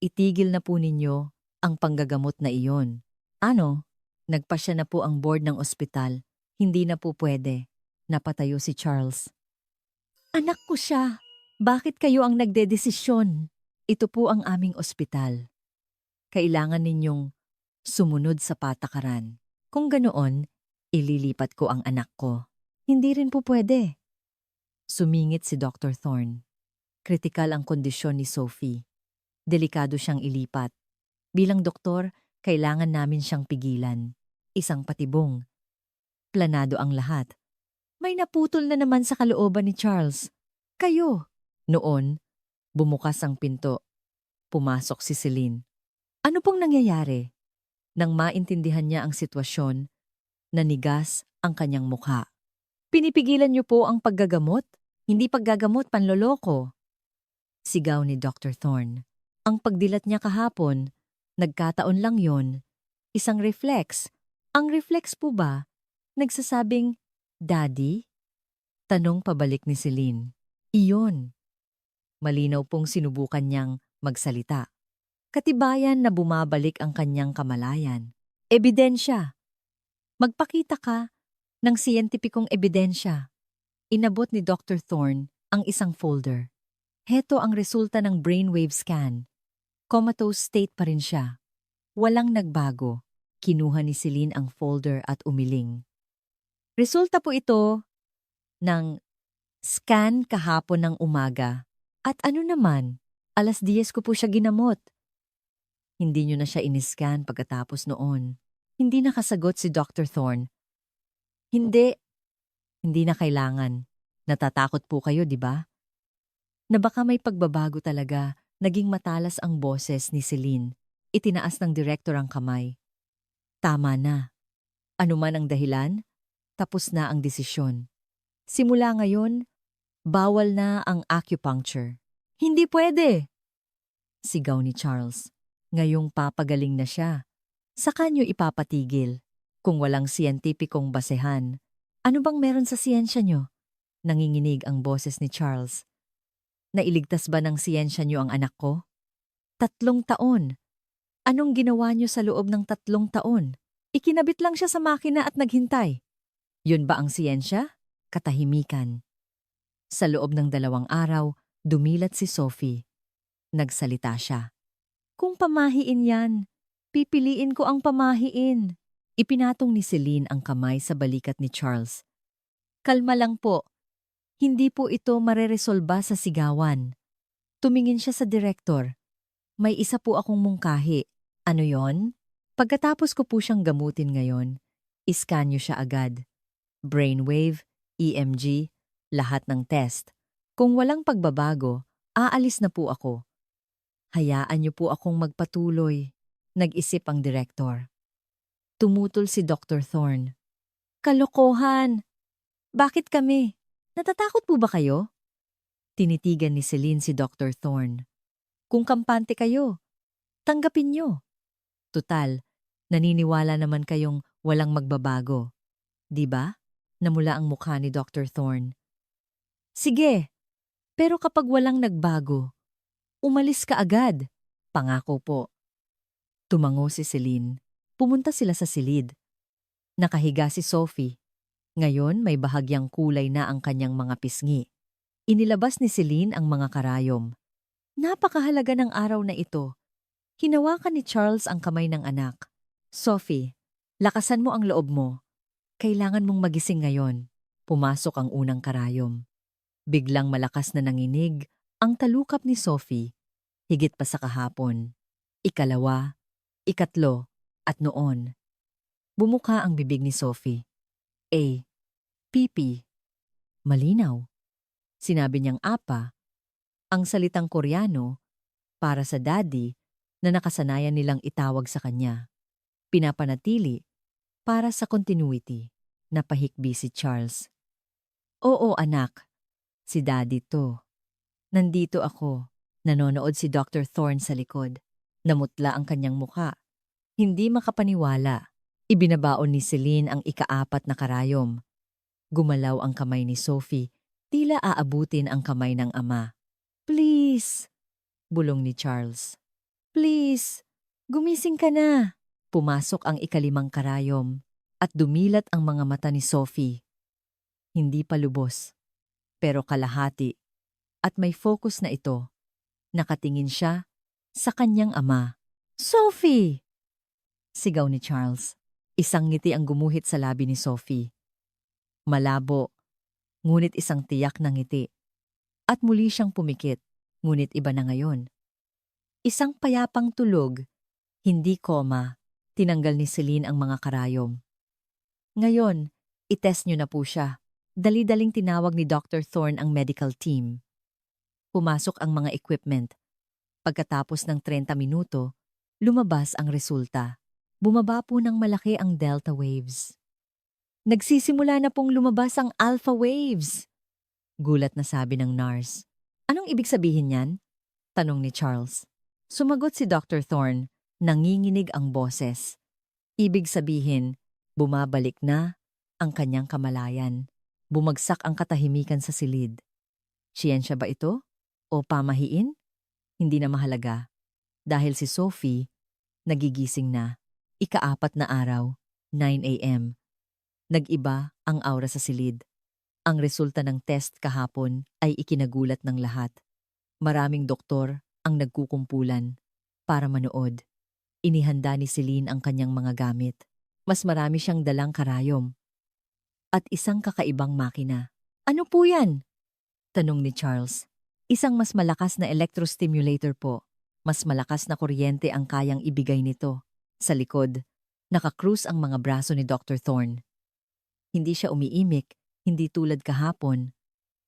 itigil na po ninyo ang panggagamot na iyon." "Ano?" "Nagpasya na po ang board ng ospital. Hindi na po pwede." Napatayo si Charles. "Anak ko siya. Bakit kayo ang nagdedesisyon?" "Ito po ang aming ospital. Kailangan ninyong sumunod sa patakaran. Kung ganoon, ililipat ko ang anak ko." "Hindi rin po pwede." Sumingit si Dr. Thorne. Kritikal ang kondisyon ni Sophie. Delikado siyang ilipat. Bilang doktor, kailangan namin siyang pigilan. Isang patibong. Planado ang lahat. May naputol na naman sa kalooban ni Charles. "Kayo." Noon, bumukas ang pinto. Pumasok si Celine. "Ano pong nangyayari?" Nang maintindihan niya ang sitwasyon, nanigas ang kanyang mukha. "Pinipigilan niyo po ang paggagamot? Hindi paggagamot, panloloko." Sigaw ni Dr. Thorne. "Ang pagdilat niya kahapon, nagkataon lang yon. Isang reflex." "Ang reflex po ba? Nagsasabing, Daddy?" Tanong pabalik ni Celine. "Iyon." Malinaw pong sinubukan niyang magsalita. Katibayan na bumabalik ang kanyang kamalayan. "Ebidensya. Magpakita ka ng siyentipikong ebidensya." Inabot ni Dr. Thorne ang isang folder. Heto ang resulta ng brainwave scan. Comatose state pa rin siya. Walang nagbago. Kinuha ni Celine ang folder at umiling. "Resulta po ito ng scan kahapon ng umaga. At ano naman, 10:00 ko po siya ginamot." Hindi niyo na siya iniscan pagkatapos noon. Hindi nakasagot si Dr. Thorne. Hindi, hindi na kailangan. Natatakot po kayo, di ba? Na baka may pagbabago talaga, naging matalas ang boses ni Celine. Itinaas ng direktor ang kamay. Tama na. Ano man ang dahilan, tapos na ang desisyon. Simula ngayon, bawal na ang acupuncture. Hindi pwede! Sigaw ni Charles. Ngayong papagaling na siya. Saka niyo ipapatigil. Kung walang siyentipikong basehan, ano bang meron sa siyensya niyo? Nanginginig ang boses ni Charles. Nailigtas ba ng siyensya niyo ang anak ko? 3 taon. Anong ginawa niyo sa loob ng 3 taon? Ikinabit lang siya sa makina at naghintay. Yun ba ang siyensya? Katahimikan. Sa loob ng 2 araw, dumilat si Sophie. Nagsalita siya. Kung pamahiin yan, pipiliin ko ang pamahiin. Ipinatong ni Celine ang kamay sa balikat ni Charles. Kalma lang po. Hindi po ito mareresolba sa sigawan. Tumingin siya sa direktor. May isa po akong mungkahi. Ano yon? Pagkatapos ko po siyang gamutin ngayon, iskan niyo siya agad. Brainwave, EMG, lahat ng test. Kung walang pagbabago, aalis na po ako. Hayaan niyo po akong magpatuloy, nag-isip ang direktor. Tumutol si Dr. Thorne. Kalokohan! Bakit kami? Natatakot po ba kayo? Tinitigan ni Celine si Dr. Thorne. Kung kampante kayo, tanggapin niyo. Tutal, naniniwala naman kayong walang magbabago. Di ba? Namula ang mukha ni Dr. Thorne. Sige, pero kapag walang nagbago, umalis ka agad. Pangako po. Tumango si Celine. Pumunta sila sa silid. Nakahiga si Sophie. Ngayon may bahagyang kulay na ang kanyang mga pisngi. Inilabas ni Celine ang mga karayom. Napakahalaga ng araw na ito. Hinawakan ni Charles ang kamay ng anak. Sophie, lakasan mo ang loob mo. Kailangan mong magising ngayon. Pumasok ang unang karayom. Biglang malakas na nanginig ang talukap ni Sophie. Higit pa sa kahapon. Ikalawa, ikatlo, at noon. Bumuka ang bibig ni Sophie. Pipi. Malinaw. Sinabi niyang apa, ang salitang Koreano, para sa daddy na nakasanayan nilang itawag sa kanya. Pinapanatili para sa continuity. Napahikbi si Charles. Oo anak, si daddy to. Nandito ako. Nanonood si Dr. Thorne sa likod. Namutla ang kanyang muka. Hindi makapaniwala. Ibinabaon ni Celine ang ika-4 na karayom. Gumalaw ang kamay ni Sophie, tila aabutin ang kamay ng ama. Please, bulong ni Charles. Please, gumising ka na. Pumasok ang ika-5 karayom at dumilat ang mga mata ni Sophie. Hindi pa lubos, pero kalahati. At may focus na ito. Nakatingin siya sa kanyang ama. Sophie! Sigaw ni Charles. Isang ngiti ang gumuhit sa labi ni Sophie. Malabo, ngunit isang tiyak na ngiti. At muli siyang pumikit, ngunit iba na ngayon. Isang payapang tulog, hindi koma, tinanggal ni Celine ang mga karayom. Ngayon, itest niyo na po siya. Dali-daling tinawag ni Dr. Thorne ang medical team. Pumasok ang mga equipment. Pagkatapos ng 30 minuto, lumabas ang resulta. Bumaba po ng malaki ang delta waves. Nagsisimula na pong lumabas ang alpha waves. Gulat na sabi ng nurse. Anong ibig sabihin yan? Tanong ni Charles. Sumagot si Dr. Thorne, nanginginig ang boses. Ibig sabihin, bumabalik na ang kanyang kamalayan. Bumagsak ang katahimikan sa silid. Siyensya ba ito? O pamahiin? Hindi na mahalaga. Dahil si Sophie, nagigising na. Ika-4 na araw, 9 a.m. Nag-iba ang aura sa silid. Ang resulta ng test kahapon ay ikinagulat ng lahat. Maraming doktor ang nagkukumpulan para manood. Inihanda ni Celine ang kanyang mga gamit. Mas marami siyang dalang karayom. At isang kakaibang makina. Ano po yan? Tanong ni Charles. Isang mas malakas na electrostimulator po. Mas malakas na kuryente ang kayang ibigay nito. Sa likod, nakakrus ang mga braso ni Dr. Thorne. Hindi siya umiimik, hindi tulad kahapon.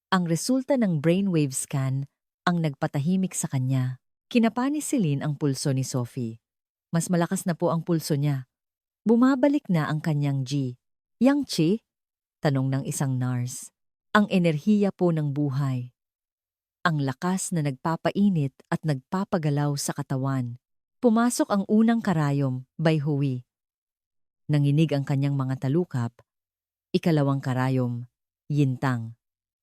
Ang resulta ng brainwave scan ang nagpatahimik sa kanya. Kinapa ni Celine ang pulso ni Sophie. Mas malakas na po ang pulso niya. Bumabalik na ang kanyang G. Yang Chi? Tanong ng isang nurse. Ang enerhiya po ng buhay. Ang lakas na nagpapainit at nagpapagalaw sa katawan. Pumasok ang unang karayom, Bayhui. Nanginig ang kanyang mga talukap. Ikalawang karayom, Yintang.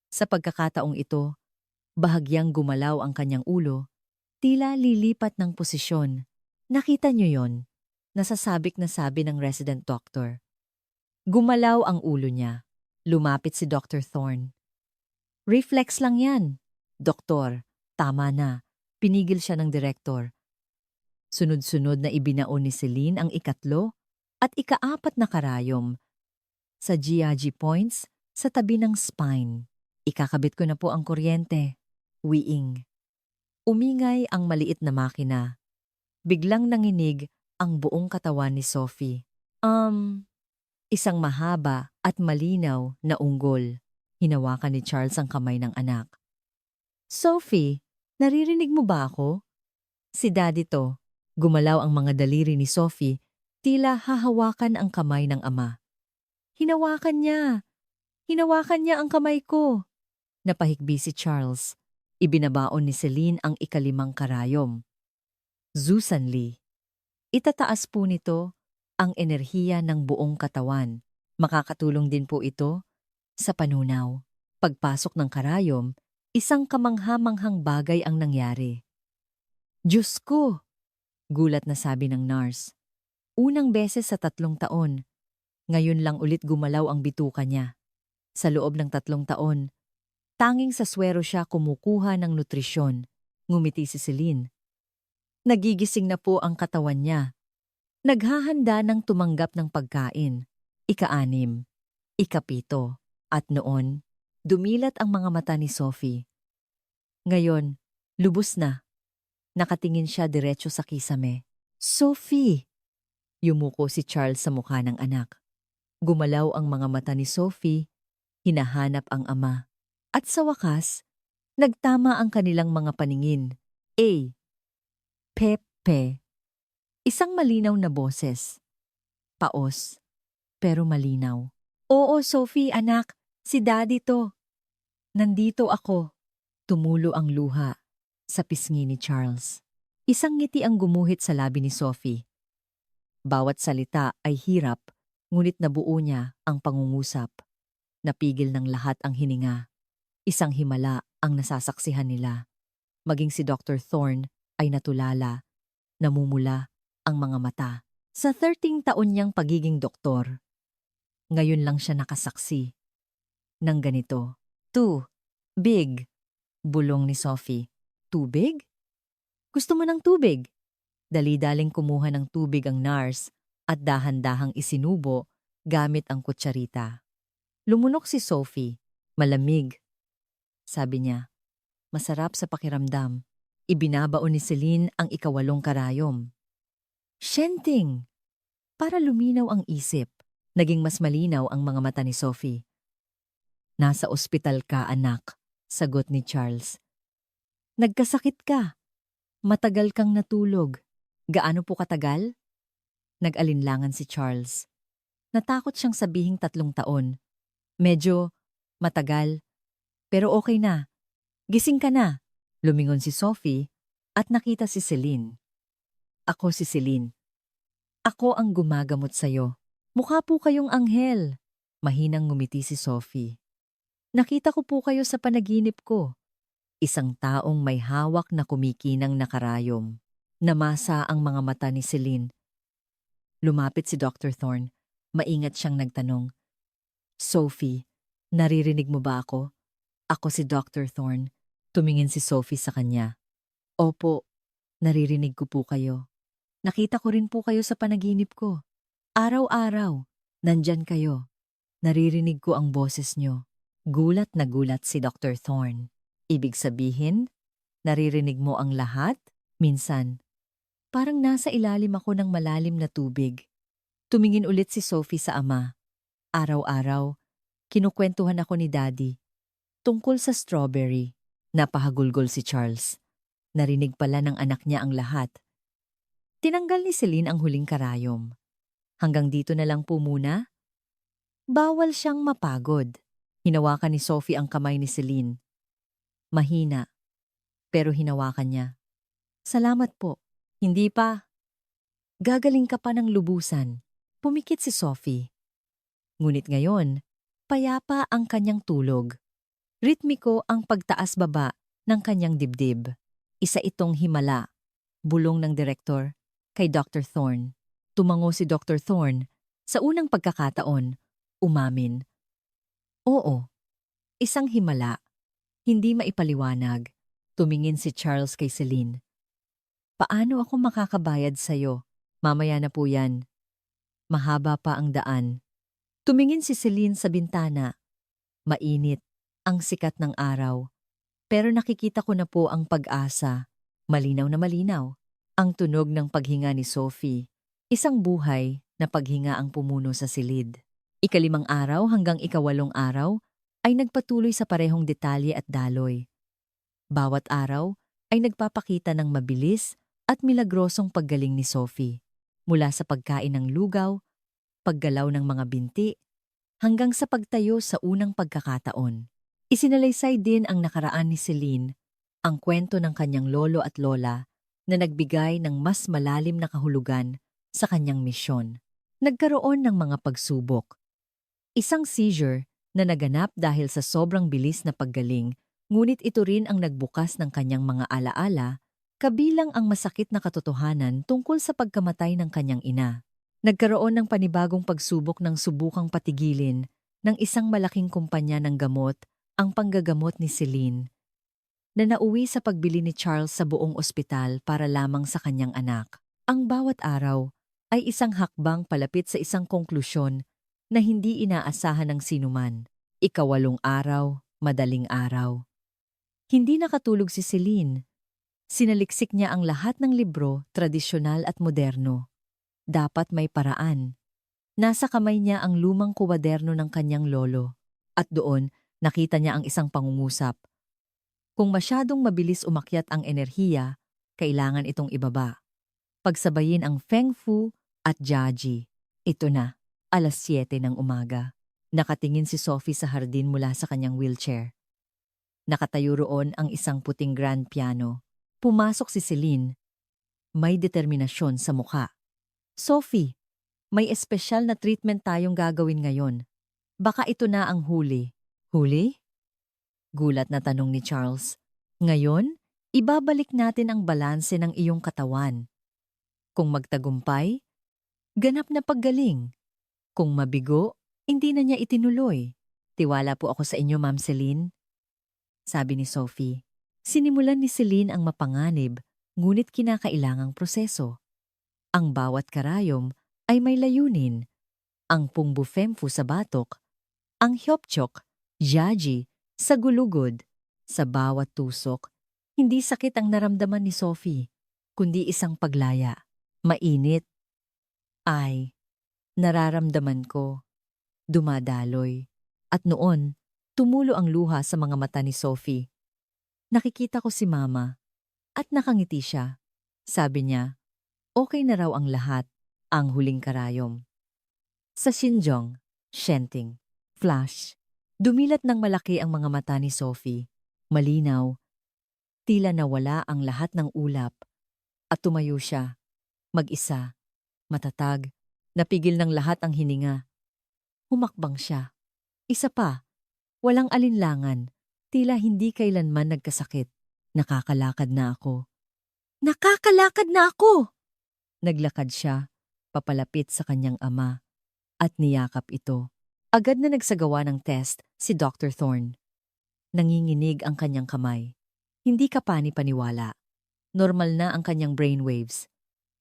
Sa pagkakataong ito, bahagyang gumalaw ang kanyang ulo, tila lilipat ng posisyon. Nakita niyo yon? Nasasabik na sabi ng resident doctor. Gumalaw ang ulo niya. Lumapit si Dr. Thorne. Reflex lang yan. Doktor, tama na. Pinigil siya ng direktor. Sunod-sunod na ibinaon ni Celine ang ikatlo at ikaapat na karayom sa GIG points sa tabi ng spine. Ikakabit ko na po ang kuryente. Wiing. Umingay ang maliit na makina. Biglang nanginig ang buong katawan ni Sophie. Isang mahaba at malinaw na unggol. Hinawakan ni Charles ang kamay ng anak. Sophie, naririnig mo ba ako? Si Daddy to. Gumalaw ang mga daliri ni Sophie, tila hahawakan ang kamay ng ama. Hinawakan niya. Hinawakan niya ang kamay ko. Napahigbi si Charles. Ibinabaon ni Celine ang ikalimang karayom. Zusanli. Itataas po nito ang enerhiya ng buong katawan. Makakatulong din po ito sa panunaw. Pagpasok ng karayom, isang kamangha-manghang bagay ang nangyari. Diyos ko! Gulat na sabi ng nurse. Unang beses sa 3 taon. Ngayon lang ulit gumalaw ang bituka niya. Sa loob ng 3 taon, tanging sa swero siya kumukuha ng nutrisyon. Ngumiti si Celine. Nagigising na po ang katawan niya. Naghahanda ng tumanggap ng pagkain. Ika-6, ika-7, at noon, dumilat ang mga mata ni Sophie. Ngayon, lubos na. Nakatingin siya diretso sa kisame. Sophie! Yumuko si Charles sa mukha ng anak. Gumalaw ang mga mata ni Sophie, hinahanap ang ama. At sa wakas, nagtama ang kanilang mga paningin. Pepe. Isang malinaw na boses. Paos, pero malinaw. Oo, Sophie, anak. Si Daddy to. Nandito ako. Tumulo ang luha sa pisngi ni Charles. Isang ngiti ang gumuhit sa labi ni Sophie. Bawat salita ay hirap, ngunit nabuo niya ang pangungusap. Napigil ng lahat ang hininga. Isang himala ang nasasaksihan nila. Maging si Dr. Thorne ay natulala. Namumula ang mga mata. Sa 13 taon niyang pagiging doktor, ngayon lang siya nakasaksi ng ganito. Big, bulong ni Sophie. Tubig? Gusto mo ng tubig? Dali-daling kumuha ng tubig ang nurse at dahan-dahang isinubo gamit ang kutsarita. Lumunok si Sophie. Malamig. Sabi niya. Masarap sa pakiramdam. Ibinabaon ni Celine ang ika-8 karayom. Shenting! Para luminaw ang isip, naging mas malinaw ang mga mata ni Sophie. Nasa ospital ka, anak, sagot ni Charles. Nagkasakit ka. Matagal kang natulog. Gaano po katagal? Nag-alinlangan si Charles. Natakot siyang sabihing 3 taon. Medyo matagal, pero okay na. Gising ka na. Lumingon si Sophie at nakita si Celine. Ako si Celine. Ako ang gumagamot sa'yo. Mukha po kayong anghel. Mahinang ngumiti si Sophie. Nakita ko po kayo sa panaginip ko. Isang taong may hawak na kumikinang nakarayom. Namasa ang mga mata ni Celine. Lumapit si Dr. Thorne. Maingat siyang nagtanong. Sophie, naririnig mo ba ako? Ako si Dr. Thorne. Tumingin si Sophie sa kanya. Opo, naririnig ko po kayo. Nakita ko rin po kayo sa panaginip ko. Araw-araw, nandyan kayo. Naririnig ko ang boses nyo. Gulat na gulat si Dr. Thorne. Ibig sabihin, naririnig mo ang lahat? Minsan, parang nasa ilalim ako ng malalim na tubig. Tumingin ulit si Sophie sa ama. Araw-araw, kinukwentuhan ako ni Daddy tungkol sa strawberry. Napahagulgol si Charles. Narinig pala ng anak niya ang lahat. Tinanggal ni Celine ang huling karayom. Hanggang dito na lang po muna. Bawal siyang mapagod. Hinawakan ni Sophie ang kamay ni Celine. Mahina, pero hinawakan niya. Salamat po. Hindi pa. Gagaling ka pa ng lubusan. Pumikit si Sophie. Ngunit ngayon, payapa ang kanyang tulog. Ritmiko ang pagtaas-baba ng kanyang dibdib. Isa itong himala, bulong ng direktor, kay Dr. Thorne. Tumango si Dr. Thorne. Sa unang pagkakataon, umamin. Oo, isang himala. Hindi maipaliwanag. Tumingin si Charles kay Celine. Paano ako makakabayad sa'yo? Mamaya na po yan. Mahaba pa ang daan. Tumingin si Celine sa bintana. Mainit ang sikat ng araw. Pero nakikita ko na po ang pag-asa. Malinaw na malinaw. Ang tunog ng paghinga ni Sophie. Isang buhay na paghinga ang pumuno sa silid. Ikalimang araw hanggang ikawalong araw ay nagpatuloy sa parehong detalye at daloy. Bawat araw ay nagpapakita ng mabilis at milagrosong paggaling ni Sophie. Mula sa pagkain ng lugaw, paggalaw ng mga binti, hanggang sa pagtayo sa unang pagkakataon. Isinalaysay din ang nakaraan ni Celine, ang kwento ng kanyang lolo at lola na nagbigay ng mas malalim na kahulugan sa kanyang misyon. Nagkaroon ng mga pagsubok. Isang seizure na naganap dahil sa sobrang bilis na paggaling, ngunit ito rin ang nagbukas ng kanyang mga alaala, kabilang ang masakit na katotohanan tungkol sa pagkamatay ng kanyang ina. Nagkaroon ng panibagong pagsubok ng subukang patigilin ng isang malaking kumpanya ng gamot, ang panggagamot ni Celine, na nauwi sa pagbili ni Charles sa buong ospital para lamang sa kanyang anak. Ang bawat araw ay isang hakbang palapit sa isang konklusyon na hindi inaasahan ng sinuman. Ikawalong araw, madaling araw. Hindi nakatulog si Celine. Sinaliksik niya ang lahat ng libro, tradisyonal at moderno. Dapat may paraan. Nasa kamay niya ang lumang kuwaderno ng kanyang lolo. At doon, nakita niya ang isang pangungusap. Kung masyadong mabilis umakyat ang enerhiya, kailangan itong ibaba. Pagsabayin ang Feng Fu at Jiaji. Ito na, 7:00 ng umaga. Nakatingin si Sophie sa hardin mula sa kanyang wheelchair. Nakatayo roon ang isang puting grand piano. Pumasok si Celine. May determinasyon sa mukha. Sophie, may espesyal na treatment tayong gagawin ngayon. Baka ito na ang huli. Huli? Gulat na tanong ni Charles. Ngayon, ibabalik natin ang balanse ng iyong katawan. Kung magtagumpay, ganap na paggaling. Kung mabigo, hindi na niya itinuloy. Tiwala po ako sa inyo, Ma'am Celine. Sabi ni Sophie. Sinimulan ni Celine ang mapanganib, ngunit kinakailangang proseso. Ang bawat karayom ay may layunin. Ang Pungbu Femfu sa batok, ang Hyopchok, Jiaji, sa gulugod. Sa bawat tusok, hindi sakit ang naramdaman ni Sophie, kundi isang paglaya. Mainit. Ay, nararamdaman ko. Dumadaloy. At noon, tumulo ang luha sa mga mata ni Sophie. Nakikita ko si Mama at nakangiti siya. Sabi niya, okay na raw ang lahat, ang huling karayom. Sa Xinjiang, Shenting, flash, dumilat ng malaki ang mga mata ni Sophie. Malinaw, tila nawala ang lahat ng ulap. At tumayo siya, mag-isa, matatag, napigil ng lahat ang hininga. Humakbang siya. Isa pa, walang alinlangan. Tila hindi kailanman nagkasakit. Nakakalakad na ako. Nakakalakad na ako! Naglakad siya, papalapit sa kanyang ama, at niyakap ito. Agad na nagsagawa ng test si Dr. Thorne. Nanginginig ang kanyang kamay. Hindi ka pani-paniwala. Normal na ang kanyang brainwaves.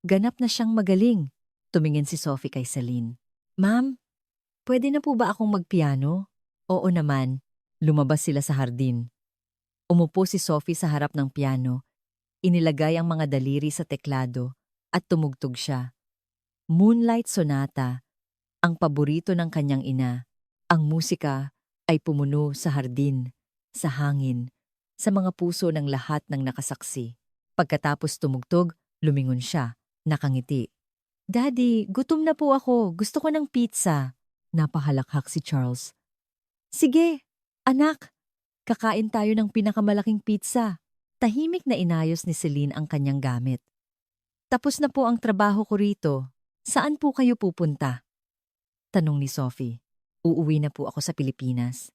Ganap na siyang magaling. Tumingin si Sophie kay Celine. Ma'am, pwede na po ba akong magpiano? Oo naman. Lumabas sila sa hardin. Umupo si Sophie sa harap ng piano, inilagay ang mga daliri sa teklado at tumugtog siya. Moonlight Sonata, ang paborito ng kanyang ina. Ang musika ay pumuno sa hardin, sa hangin, sa mga puso ng lahat ng nakasaksi. Pagkatapos tumugtog, lumingon siya, nakangiti. Daddy, gutom na po ako. Gusto ko ng pizza. Napahalakhak si Charles. Sige, anak. Kakain tayo ng pinakamalaking pizza. Tahimik na inayos ni Celine ang kanyang gamit. Tapos na po ang trabaho ko rito. Saan po kayo pupunta? Tanong ni Sophie. Uuwi na po ako sa Pilipinas.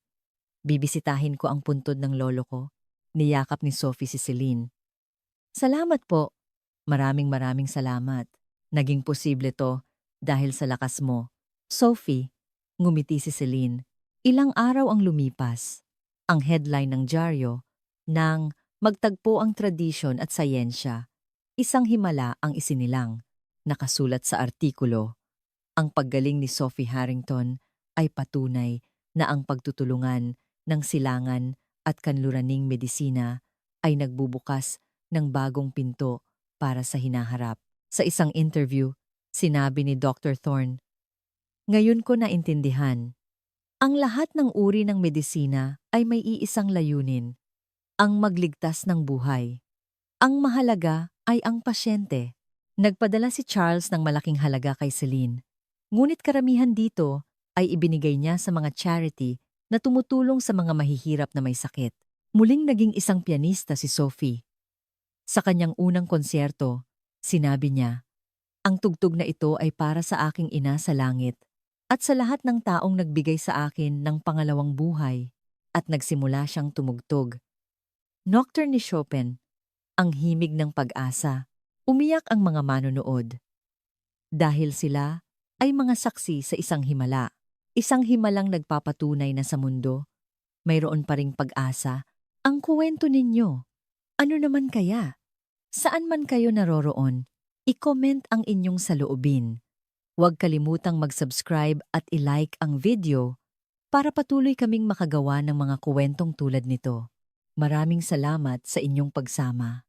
Bibisitahin ko ang puntod ng lolo ko. Niyakap ni Sophie si Celine. Salamat po. Maraming salamat. Naging posible to dahil sa lakas mo. Sophie, ngumiti si Celine. Ilang araw ang lumipas. Ang headline ng dyaryo nang magtagpo ang tradisyon at sayensya. Isang himala ang isinilang. Nakasulat sa artikulo. Ang paggaling ni Sophie Harrington ay patunay na ang pagtutulungan ng silangan at kanluraning medisina ay nagbubukas ng bagong pinto para sa hinaharap. Sa isang interview, sinabi ni Dr. Thorne, "Ngayon ko naintindihan. Ang lahat ng uri ng medisina ay may iisang layunin, ang magligtas ng buhay. Ang mahalaga ay ang pasyente." Nagpadala si Charles ng malaking halaga kay Celine. Ngunit karamihan dito ay ibinigay niya sa mga charity na tumutulong sa mga mahihirap na may sakit. Muling naging isang pianista si Sophie. Sa kanyang unang konsyerto, sinabi niya, "Ang tugtog na ito ay para sa aking ina sa langit at sa lahat ng taong nagbigay sa akin ng pangalawang buhay." At nagsimula siyang tumugtog. Nocturne ni Chopin, ang himig ng pag-asa. Umiyak ang mga manonood. Dahil sila ay mga saksi sa isang himala. Isang himalang nagpapatunay na sa mundo, mayroon pa ring pag-asa. Ang kuwento ninyo, ano naman kaya? Saan man kayo naroroon, i-comment ang inyong saloobin. Huwag kalimutang mag-subscribe at i-like ang video para patuloy kaming makagawa ng mga kuwentong tulad nito. Maraming salamat sa inyong pagsama.